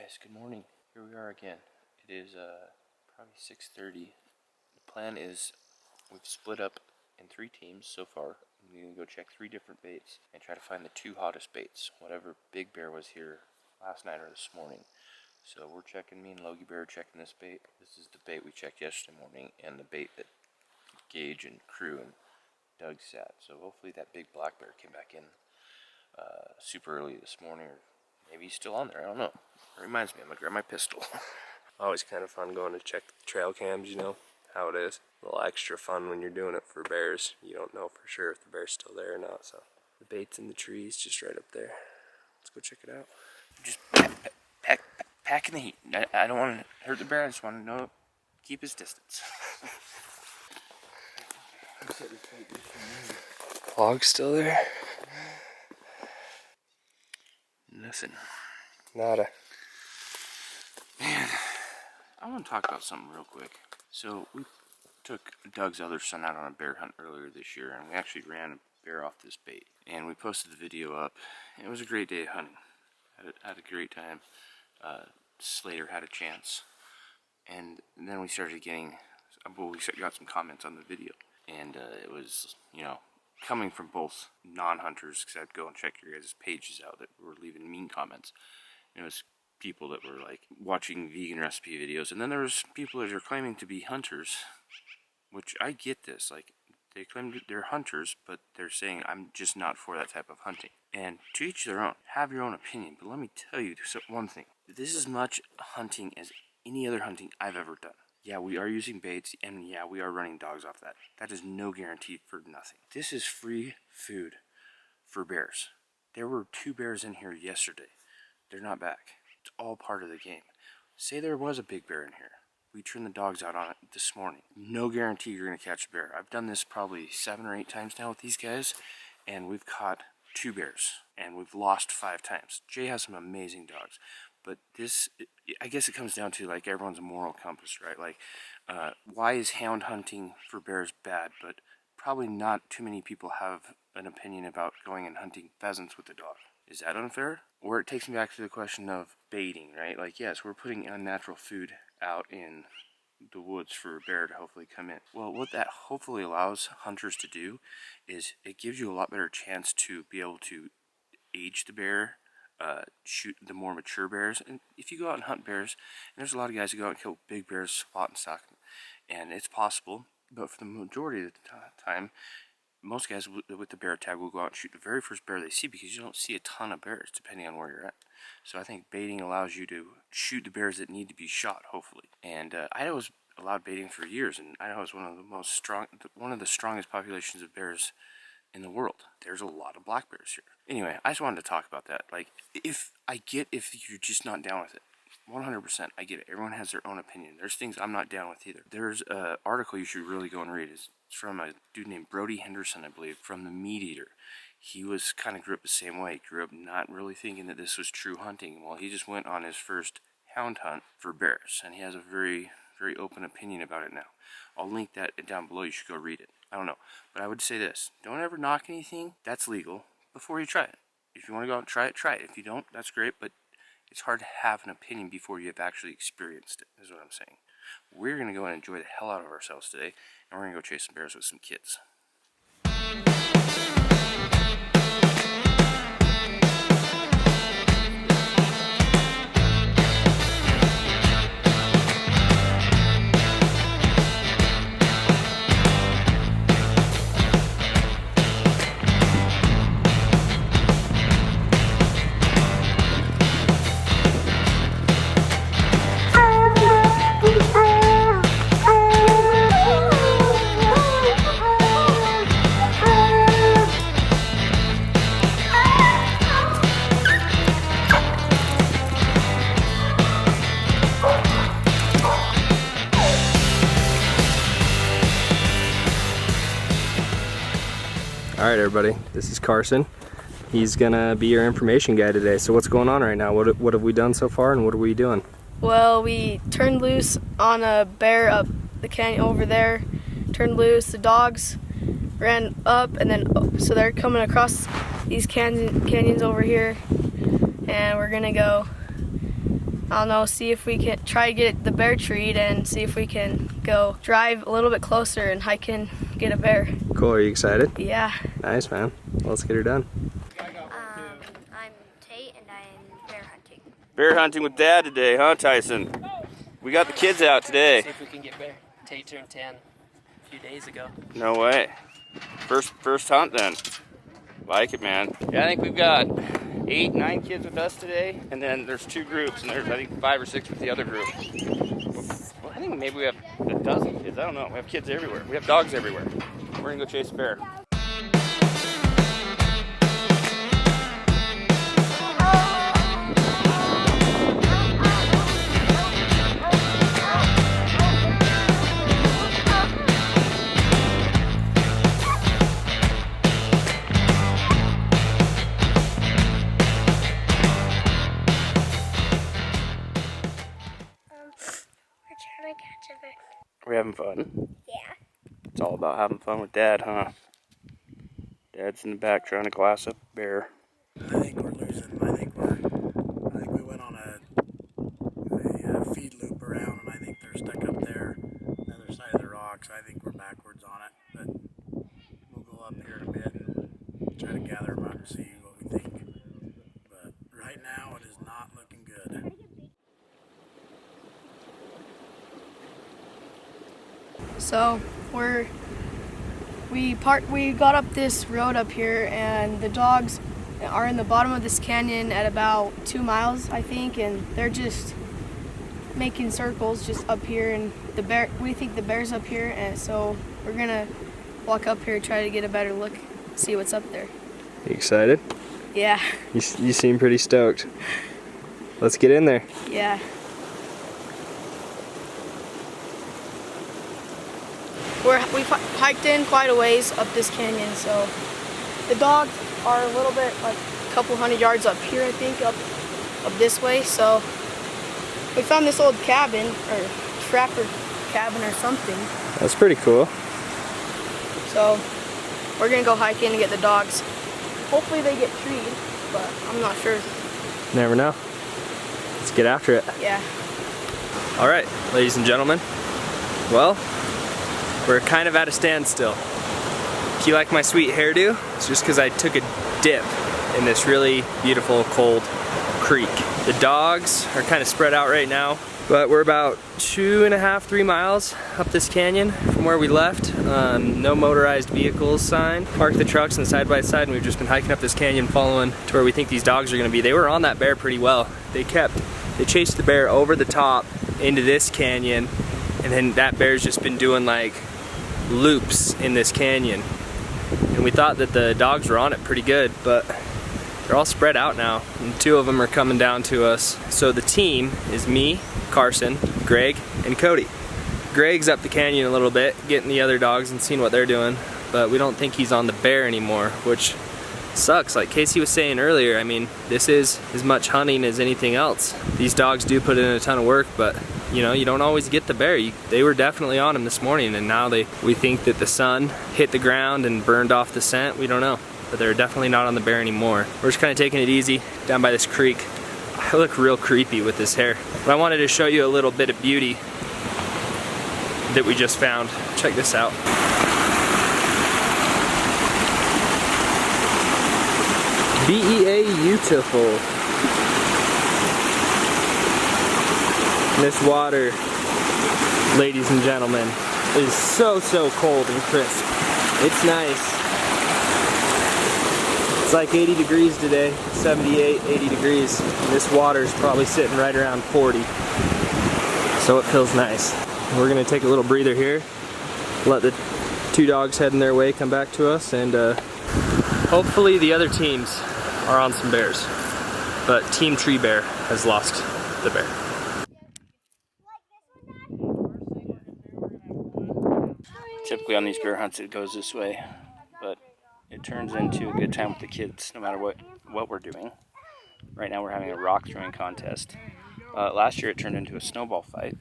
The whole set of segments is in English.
guys, good morning. Here we are again. It is probably 6:30. The plan is we've split up in 3 teams so far. We're going to go check 3 different baits and try to find the 2 hottest baits, whatever big bear was here last night or this morning. So we're checking, me and Logie Bear are checking this bait. This is the bait we checked yesterday morning and the bait that Gage and crew and Doug sat. So hopefully that big black bear came back in super early this morning, or maybe he's still on there, I don't know. It reminds me, I'm gonna grab my pistol. Always kind of fun going to check the trail cams, you know how it is. A little extra fun when you're doing it for bears. You don't know for sure if the bear's still there or not, so. The bait's in the trees just right up there. Let's go check it out. Just pack in the heat. I don't want to hurt the bear, I just want to know, keep his distance. Log's still there? Nothing. Nada. Man, I want to talk about something real quick. So we took Doug's other son out on a bear hunt earlier this year, and we actually ran a bear off this bait. And we posted the video up. It was a great day of hunting. Had a great time. Slater had a chance. And then we started getting, well, we got some comments on the video. And it was, you know, coming from both non-hunters, because I'd go and check your guys' pages out that were leaving mean comments. It was people that were like watching vegan recipe videos, and then there was people that are claiming to be hunters, which I get this, like they claim they're hunters, but they're saying I'm just not for that type of hunting. And to each their own, have your own opinion, but let me tell you one thing. This is as much hunting as any other hunting I've ever done. Yeah, we are using baits, and yeah, we are running dogs off that. That is no guarantee for nothing. This is free food for bears. There were 2 bears in here yesterday. They're not back. It's all part of the game. Say there was a big bear in here. We turned the dogs out on it this morning. No guarantee you're going to catch a bear. I've done this probably 7 or 8 times now with these guys, and we've caught 2 bears, and we've lost 5 times. Jay has some amazing dogs. But this, I guess it comes down to like everyone's moral compass, right? Like, why is hound hunting for bears bad? But probably not too many people have an opinion about going and hunting pheasants with a dog. Is that unfair? Or it takes me back to the question of baiting, right? Like, yes, we're putting unnatural food out in the woods for a bear to hopefully come in. Well, what that hopefully allows hunters to do is it gives you a lot better chance to be able to age the bear, shoot the more mature bears. And if you go out and hunt bears, and there's a lot of guys who go out and kill big bears, spot and stock them, and it's possible, but for the majority of the time, most guys with the bear tag will go out and shoot the very first bear they see, because you don't see a ton of bears depending on where you're at. So I think baiting allows you to shoot the bears that need to be shot, hopefully. And Idaho was allowed baiting for years, and Idaho is one of the strongest populations of bears in the world. There's a lot of black bears here. Anyway, I just wanted to talk about that. Like, if you're just not down with it, 100%, I get it. Everyone has their own opinion. There's things I'm not down with either. There's an article you should really go and read. It's from a dude named Brody Henderson, I believe, from the Meat Eater. He was kind of grew up the same way. Grew up not really thinking that this was true hunting. Well, he just went on his first hound hunt for bears, and he has a very, very open opinion about it now. I'll link that down below. You should go read it. I don't know, but I would say this: don't ever knock anything that's legal before you try it. If you want to go out and try it, try it. If you don't, that's great, but it's hard to have an opinion before you have actually experienced it, is what I'm saying. We're going to go and enjoy the hell out of ourselves today, and we're going to go chase some bears with some kids. Alright everybody, this is Carson. He's gonna be your information guy today. So what's going on right now? What have we done so far, and what are we doing? Well, we turned loose on a bear up the canyon over there. Turned loose, the dogs ran up, and then so they're coming across these canyons over here, and we're gonna go I don't know, see if we can try to get the bear treat and see if we can go drive a little bit closer and hike and get a bear. Cool, are you excited? Yeah. Nice, man. Well, let's get her done. I'm Tate and I'm bear hunting. Bear hunting with Dad today, huh, Tyson? We got the kids out today. See if we can get bear. Tate turned 10 a few days ago. No way. First hunt then. Like it, man. Yeah, I think we've got 8, 9 kids with us today, and then there's 2 groups, and there's I think 5 or 6 with the other group. Well, I think maybe we have a dozen kids. I don't know. We have kids everywhere. We have dogs everywhere. We're gonna go chase a bear. We're trying to catch a bear. We're having fun. Yeah. It's all about having fun with Dad, huh? Dad's in the back trying to glass up a bear. I think we're losing. I think we went on a feed loop around, and I think they're stuck up there, on the other side of the rocks. I think we're backwards on it, but we'll go up here in a bit and try to gather them out and see what we think. But right now, it is not looking good. So we got up this road up here, and the dogs are in the bottom of this canyon at about 2 miles, I think, and they're just making circles just up here, and we think the bear's up here, and so we're gonna walk up here, try to get a better look, see what's up there. You excited? Yeah. You seem pretty stoked. Let's get in there. Yeah. We hiked in quite a ways up this canyon, so the dogs are a little bit, like a couple hundred yards up here, I think, up this way. So we found this old cabin, or trapper cabin or something. That's pretty cool. So we're gonna go hike in and get the dogs. Hopefully they get treed, but I'm not sure. Never know. Let's get after it. Yeah. All right, ladies and gentlemen. Well, we're kind of at a standstill. If you like my sweet hairdo, it's just because I took a dip in this really beautiful cold creek. The dogs are kind of spread out right now, but we're about 2.5, 3 miles up this canyon from where we left. No motorized vehicles sign. Parked the trucks on the side by side, and we've just been hiking up this canyon following to where we think these dogs are gonna be. They were on that bear pretty well. They chased the bear over the top into this canyon, and then that bear's just been doing like loops in this canyon, and we thought that the dogs were on it pretty good, but they're all spread out now, and 2 of them are coming down to us. So the team is me, Carson, Greg, and Cody. Greg's up the canyon a little bit, getting the other dogs and seeing what they're doing, but we don't think he's on the bear anymore, which sucks. Like Casey was saying earlier, I mean, this is as much hunting as anything else. These dogs do put in a ton of work, but you know, you don't always get the bear. They were definitely on him this morning, and now we think that the sun hit the ground and burned off the scent. We don't know, but they're definitely not on the bear anymore. We're just kind of taking it easy down by this creek. I look real creepy with this hair, but I wanted to show you a little bit of beauty that we just found. Check this out. Beautiful. This water, ladies and gentlemen, is so cold and crisp. It's nice. It's like 80 degrees today, 78, 80 degrees. And this water is probably sitting right around 40. So it feels nice. We're gonna take a little breather here, let the 2 dogs heading their way come back to us, and hopefully the other teams are on some bears. But Team Tree Bear has lost the bear. Typically on these bear hunts it goes this way, but it turns into a good time with the kids no matter what we're doing. Right now we're having a rock throwing contest. Last year it turned into a snowball fight.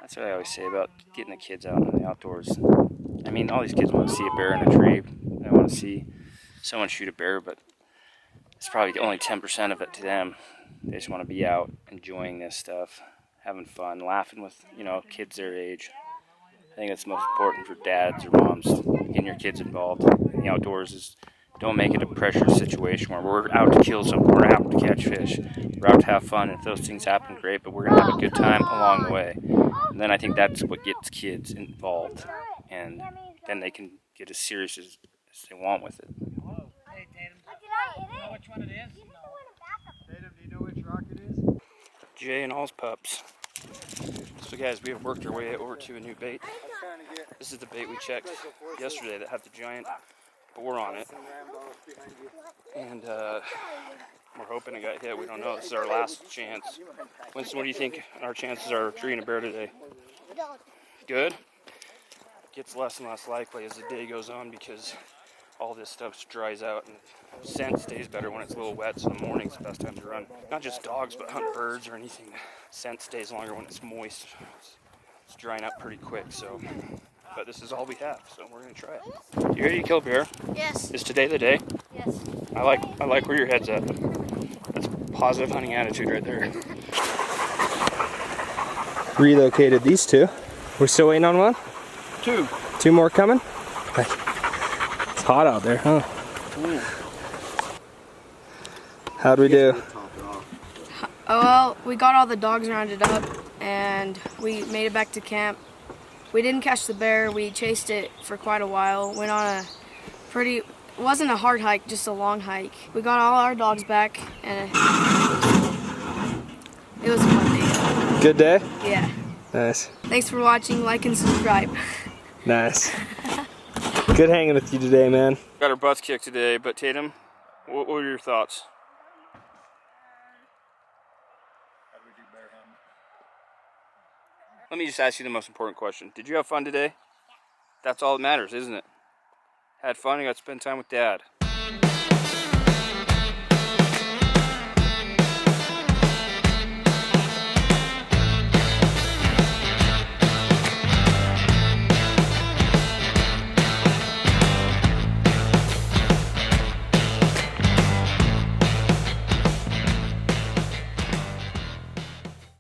That's what I always say about getting the kids out in the outdoors. I mean, all these kids want to see a bear in a tree. They want to see someone shoot a bear, but it's probably only 10% of it to them. They just want to be out enjoying this stuff, having fun, laughing with, you know, kids their age. I think it's most important for dads or moms getting your kids involved in the outdoors. Is don't make it a pressure situation where we're out to kill something, we're out to catch fish, we're out to have fun. If those things happen, great, but we're gonna have a good time along the way. And then I think that's what gets kids involved, and then they can get as serious as they want with it. Hey, Tatum, do you know which one it is? Tatum, do you know which rock it is? Jay and all's pups. So guys, we have worked our way over to a new bait. This is the bait we checked yesterday that had the giant boar on it. And we're hoping it got hit. We don't know. This is our last chance. Winston, what do you think our chances are of treeing a bear today? Good? Gets less and less likely as the day goes on because all this stuff dries out and scent stays better when it's a little wet, so the morning's the best time to run. Not just dogs, but hunt birds or anything. Scent stays longer when it's moist. It's drying up pretty quick, so. But this is all we have, so we're gonna try it. You ready to kill a bear? Yes. Is today the day? Yes. I like where your head's at. That's positive hunting attitude right there. Relocated these two. We're still waiting on one? Two more coming? It's hot out there, huh? How'd we do? Oh well, we got all the dogs rounded up and we made it back to camp. We didn't catch the bear, we chased it for quite a while. Went on it wasn't a hard hike, just a long hike. We got all our dogs back and it was a fun day. Good day? Yeah. Nice. Thanks for watching, like and subscribe. Nice. Good hanging with you today, man. Got our butts kicked today, but Tatum, what were your thoughts? Let me just ask you the most important question. Did you have fun today? That's all that matters, isn't it? Had fun, you got to spend time with Dad.